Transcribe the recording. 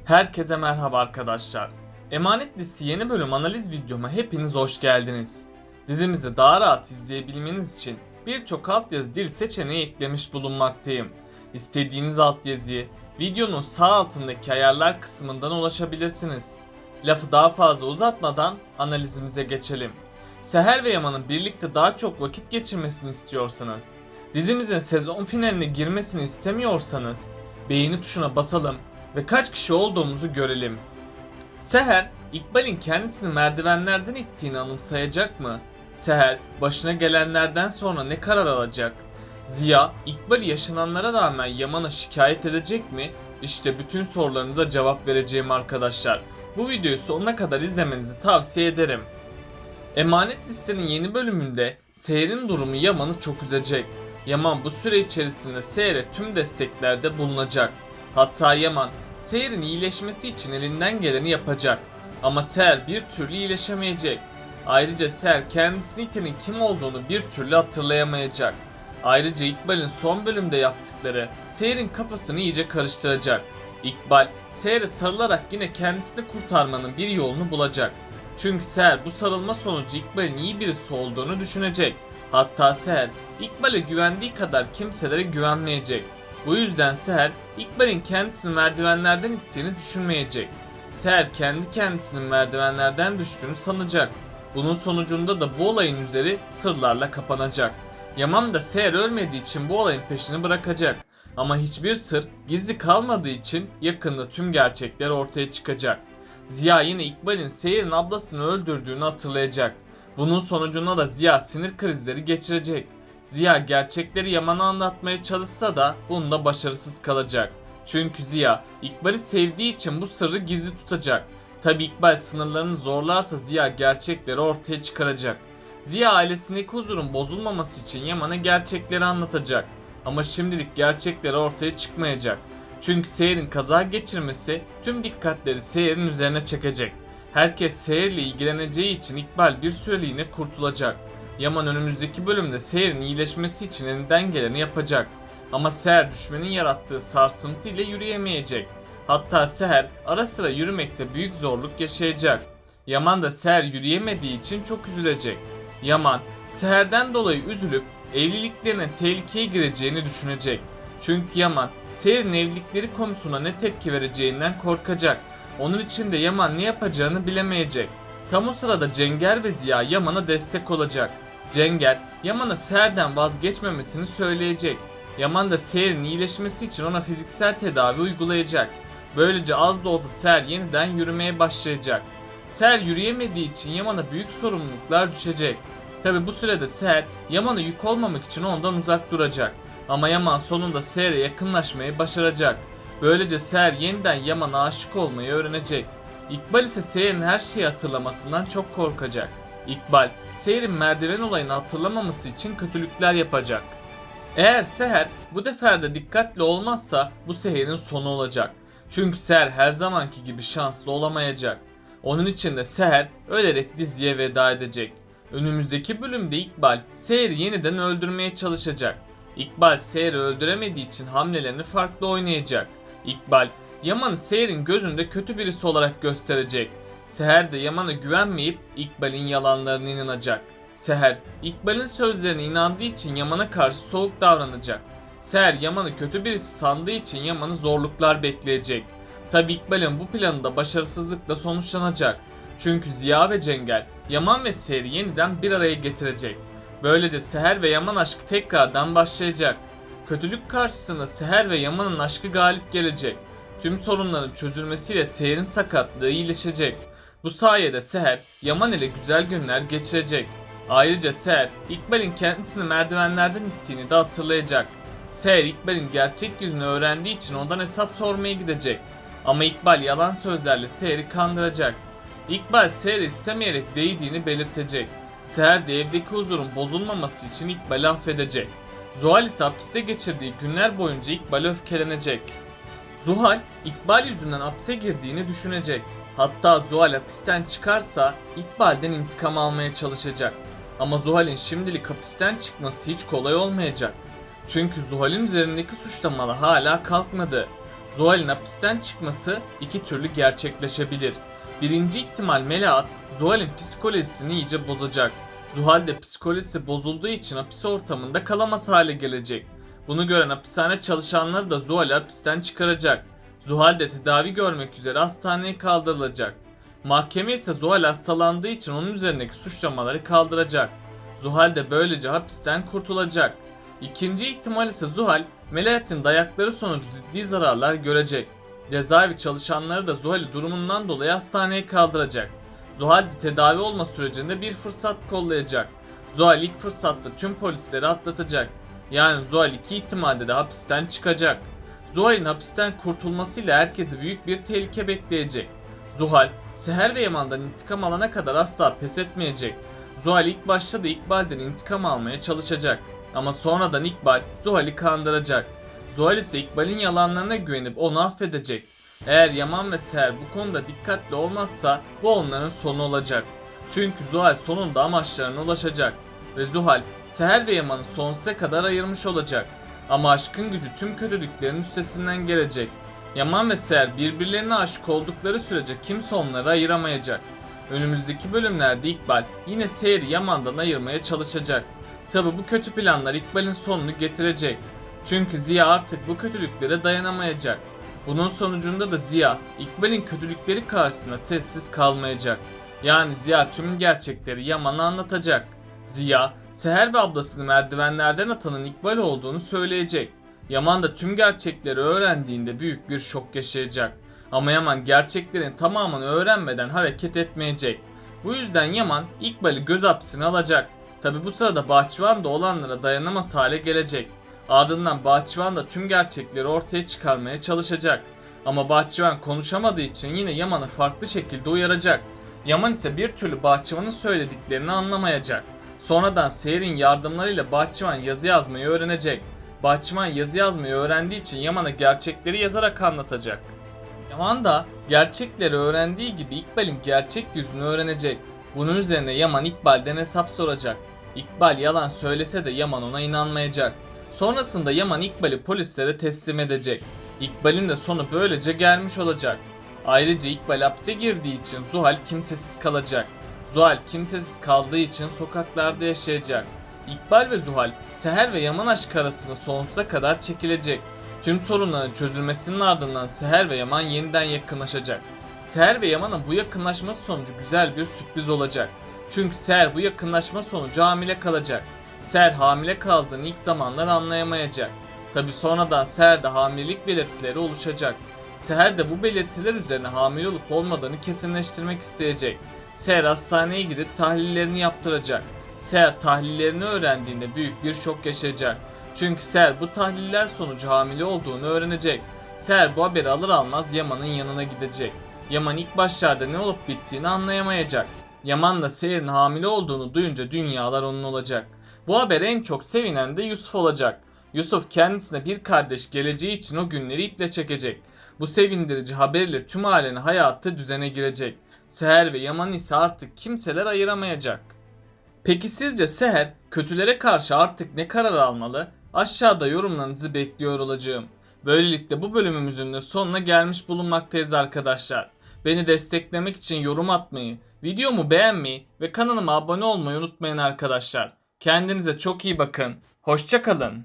Herkese merhaba arkadaşlar. Emanet Dizisi yeni bölüm analiz videoma hepiniz hoş geldiniz. Dizimizi daha rahat izleyebilmeniz için birçok altyazı dil seçeneği eklemiş bulunmaktayım. İstediğiniz altyazıyı videonun sağ altındaki ayarlar kısmından ulaşabilirsiniz. Lafı daha fazla uzatmadan analizimize geçelim. Seher ve Yaman'ın birlikte daha çok vakit geçirmesini istiyorsanız, dizimizin sezon finaline girmesini istemiyorsanız beğeni tuşuna basalım ve kaç kişi olduğumuzu görelim. Seher, İkbal'in kendisini merdivenlerden ittiğini anımsayacak mı? Seher, başına gelenlerden sonra ne karar alacak? Ziya, İkbal'i yaşananlara rağmen Yaman'a şikayet edecek mi? İşte bütün sorularınıza cevap vereceğim arkadaşlar. Bu videoyu sonuna kadar izlemenizi tavsiye ederim. Emanet Dizisi'nin yeni bölümünde Seher'in durumu Yaman'ı çok üzecek. Yaman bu süre içerisinde Seher'e tüm desteklerde bulunacak. Hatta Yaman, Seher'in iyileşmesi için elinden geleni yapacak. Ama Seher bir türlü iyileşemeyecek. Ayrıca Seher kendisini itenin kim olduğunu bir türlü hatırlayamayacak. Ayrıca İkbal'in son bölümde yaptıkları Seher'in kafasını iyice karıştıracak. İkbal, Seher'e sarılarak yine kendisini kurtarmanın bir yolunu bulacak. Çünkü Seher bu sarılma sonucu İkbal'in iyi birisi olduğunu düşünecek. Hatta Seher, İkbal'e güvendiği kadar kimselere güvenmeyecek. Bu yüzden Seher, İkbal'in kendisini merdivenlerden ittiğini düşünmeyecek. Seher kendi kendisinin merdivenlerden düştüğünü sanacak. Bunun sonucunda da bu olayın üzeri sırlarla kapanacak. Yaman da Seher ölmediği için bu olayın peşini bırakacak. Ama hiçbir sır gizli kalmadığı için yakında tüm gerçekler ortaya çıkacak. Ziya yine İkbal'in Seher'in ablasını öldürdüğünü hatırlayacak. Bunun sonucunda da Ziya sinir krizleri geçirecek. Ziya gerçekleri Yaman'a anlatmaya çalışsa da bunda başarısız kalacak. Çünkü Ziya İkbal'i sevdiği için bu sırrı gizli tutacak. Tabi İkbal sınırlarını zorlarsa Ziya gerçekleri ortaya çıkaracak. Ziya ailesindeki huzurun bozulmaması için Yaman'a gerçekleri anlatacak. Ama şimdilik gerçekleri ortaya çıkmayacak. Çünkü Seher'in kaza geçirmesi tüm dikkatleri Seher'in üzerine çekecek. Herkes Seher'le ilgileneceği için İkbal bir süreliğine kurtulacak. Yaman önümüzdeki bölümde Seher'in iyileşmesi için elinden geleni yapacak. Ama Seher düşmenin yarattığı sarsıntı ile yürüyemeyecek. Hatta Seher ara sıra yürümekte büyük zorluk yaşayacak. Yaman da Seher yürüyemediği için çok üzülecek. Yaman, Seher'den dolayı üzülüp evliliklerine tehlikeye gireceğini düşünecek. Çünkü Yaman, Seher'in evlilikleri konusunda ne tepki vereceğinden korkacak. Onun için de Yaman ne yapacağını bilemeyecek. Tam o sırada Cenger ve Ziya Yaman'a destek olacak. Cenger, Yaman'a Seher'den vazgeçmemesini söyleyecek. Yaman da Seher'in iyileşmesi için ona fiziksel tedavi uygulayacak. Böylece az da olsa Seher yeniden yürümeye başlayacak. Seher yürüyemediği için Yaman'a büyük sorumluluklar düşecek. Tabi bu sürede Seher, Yaman'a yük olmamak için ondan uzak duracak. Ama Yaman sonunda Seher'e yakınlaşmayı başaracak. Böylece Seher yeniden Yaman'a aşık olmayı öğrenecek. İkbal ise Seher'in her şeyi hatırlamasından çok korkacak. İkbal, Seher'in merdiven olayını hatırlamaması için kötülükler yapacak. Eğer Seher bu defa da dikkatli olmazsa bu Seher'in sonu olacak. Çünkü Seher her zamanki gibi şanslı olamayacak. Onun için de Seher ölerek diziye veda edecek. Önümüzdeki bölümde İkbal Seher'i yeniden öldürmeye çalışacak. İkbal Seher'i öldüremediği için hamlelerini farklı oynayacak. İkbal, Yaman'ı Seher'in gözünde kötü birisi olarak gösterecek. Seher de Yaman'a güvenmeyip İkbal'in yalanlarına inanacak. Seher, İkbal'in sözlerine inandığı için Yaman'a karşı soğuk davranacak. Seher Yaman'ı kötü birisi sandığı için Yaman'ı zorluklar bekleyecek. Tabi İkbal'in bu planı da başarısızlıkla sonuçlanacak. Çünkü Ziya ve Cenger, Yaman ve Seher'i yeniden bir araya getirecek. Böylece Seher ve Yaman aşkı tekrardan başlayacak. Kötülük karşısında Seher ve Yaman'ın aşkı galip gelecek. Tüm sorunların çözülmesiyle Seher'in sakatlığı iyileşecek. Bu sayede Seher, Yaman ile güzel günler geçirecek. Ayrıca Seher, İkbal'in kendisini merdivenlerden ittiğini de hatırlayacak. Seher, İkbal'in gerçek yüzünü öğrendiği için ondan hesap sormaya gidecek. Ama İkbal yalan sözlerle Seher'i kandıracak. İkbal Seher'i istemeyerek değdiğini belirtecek. Seher de evdeki huzurun bozulmaması için İkbal'i affedecek. Zuhal ise hapiste geçirdiği günler boyunca İkbal'e öfkelenecek. Zuhal, İkbal yüzünden hapse girdiğini düşünecek. Hatta Zuhal hapisten çıkarsa İkbal'den intikam almaya çalışacak. Ama Zuhal'in şimdilik hapisten çıkması hiç kolay olmayacak. Çünkü Zuhal'in üzerindeki suçlamalar hala kalkmadı. Zuhal'in hapisten çıkması iki türlü gerçekleşebilir. Birinci ihtimal Melahat, Zuhal'in psikolojisini iyice bozacak. Zuhal de psikolojisi bozulduğu için hapis ortamında kalamaz hale gelecek. Bunu gören hapishane çalışanları da Zuhal'i hapisten çıkaracak. Zuhal de tedavi görmek üzere hastaneye kaldırılacak. Mahkeme ise Zuhal hastalandığı için onun üzerindeki suçlamaları kaldıracak. Zuhal de böylece hapisten kurtulacak. İkinci ihtimal ise Zuhal, Melahat'in dayakları sonucu ciddi zararlar görecek. Cezaevi çalışanları da Zuhal'i durumundan dolayı hastaneye kaldıracak. Zuhal de tedavi olma sürecinde bir fırsat kollayacak. Zuhal ilk fırsatta tüm polisleri atlatacak. Yani Zuhal iki ihtimalde de hapisten çıkacak. Zuhal'in hapisten kurtulmasıyla herkesi büyük bir tehlike bekleyecek. Zuhal, Seher ve Yaman'dan intikam alana kadar asla pes etmeyecek. Zuhal ilk başta da İkbal'den intikam almaya çalışacak. Ama sonradan İkbal, Zuhal'i kandıracak. Zuhal ise İkbal'in yalanlarına güvenip onu affedecek. Eğer Yaman ve Seher bu konuda dikkatli olmazsa bu onların sonu olacak. Çünkü Zuhal sonunda amaçlarına ulaşacak. Ve Zuhal, Seher ve Yaman'ı sonsuza kadar ayırmış olacak. Ama aşkın gücü tüm kötülüklerin üstesinden gelecek. Yaman ve Seher birbirlerine aşık oldukları sürece kimse onları ayıramayacak. Önümüzdeki bölümlerde İkbal yine Seher'i Yaman'dan ayırmaya çalışacak. Tabi bu kötü planlar İkbal'in sonunu getirecek. Çünkü Ziya artık bu kötülüklere dayanamayacak. Bunun sonucunda da Ziya, İkbal'in kötülükleri karşısında sessiz kalmayacak. Yani Ziya tüm gerçekleri Yaman'a anlatacak. Ziya, Seher ve ablasını merdivenlerden atanın İkbal olduğunu söyleyecek. Yaman da tüm gerçekleri öğrendiğinde büyük bir şok yaşayacak. Ama Yaman gerçeklerin tamamını öğrenmeden hareket etmeyecek. Bu yüzden Yaman İkbal'i göz hapsine alacak. Tabi bu sırada Bahçıvan da olanlara dayanamaz hale gelecek. Ardından Bahçıvan da tüm gerçekleri ortaya çıkarmaya çalışacak. Ama Bahçıvan konuşamadığı için yine Yaman'ı farklı şekilde uyaracak. Yaman ise bir türlü Bahçıvan'ın söylediklerini anlamayacak. Sonradan Seher'in yardımlarıyla Bahçıvan yazı yazmayı öğrenecek. Bahçıvan yazı yazmayı öğrendiği için Yaman'a gerçekleri yazarak anlatacak. Yaman da gerçekleri öğrendiği gibi İkbal'in gerçek yüzünü öğrenecek. Bunun üzerine Yaman İkbal'den hesap soracak. İkbal yalan söylese de Yaman ona inanmayacak. Sonrasında Yaman İkbal'i polislere teslim edecek. İkbal'in de sonu böylece gelmiş olacak. Ayrıca İkbal hapse girdiği için Zuhal kimsesiz kalacak. Zuhal kimsesiz kaldığı için sokaklarda yaşayacak. İkbal ve Zuhal, Seher ve Yaman aşkı arasında sonsuza kadar çekilecek. Tüm sorunların çözülmesinin ardından Seher ve Yaman yeniden yakınlaşacak. Seher ve Yaman'ın bu yakınlaşması sonucu güzel bir sürpriz olacak. Çünkü Seher bu yakınlaşma sonucu hamile kalacak. Seher hamile kaldığını ilk zamanlar anlayamayacak. Tabi sonradan Seher'de hamilelik belirtileri oluşacak. Seher de bu belirtiler üzerine hamile olup olmadığını kesinleştirmek isteyecek. Seher hastaneye gidip tahlillerini yaptıracak. Seher tahlillerini öğrendiğinde büyük bir şok yaşayacak. Çünkü Seher bu tahliller sonucu hamile olduğunu öğrenecek. Seher bu haberi alır almaz Yaman'ın yanına gidecek. Yaman ilk başlarda ne olup bittiğini anlayamayacak. Yaman da Seher'in hamile olduğunu duyunca dünyalar onun olacak. Bu habere en çok sevinen de Yusuf olacak. Yusuf kendisine bir kardeş geleceği için o günleri iple çekecek. Bu sevindirici haberle tüm ailenin hayatı düzene girecek. Seher ve Yaman ise artık kimseler ayıramayacak. Peki sizce Seher kötülere karşı artık ne karar almalı? Aşağıda yorumlarınızı bekliyor olacağım. Böylelikle bu bölümümüzün de sonuna gelmiş bulunmaktayız arkadaşlar. Beni desteklemek için yorum atmayı, videomu beğenmeyi ve kanalıma abone olmayı unutmayın arkadaşlar. Kendinize çok iyi bakın. Hoşça kalın.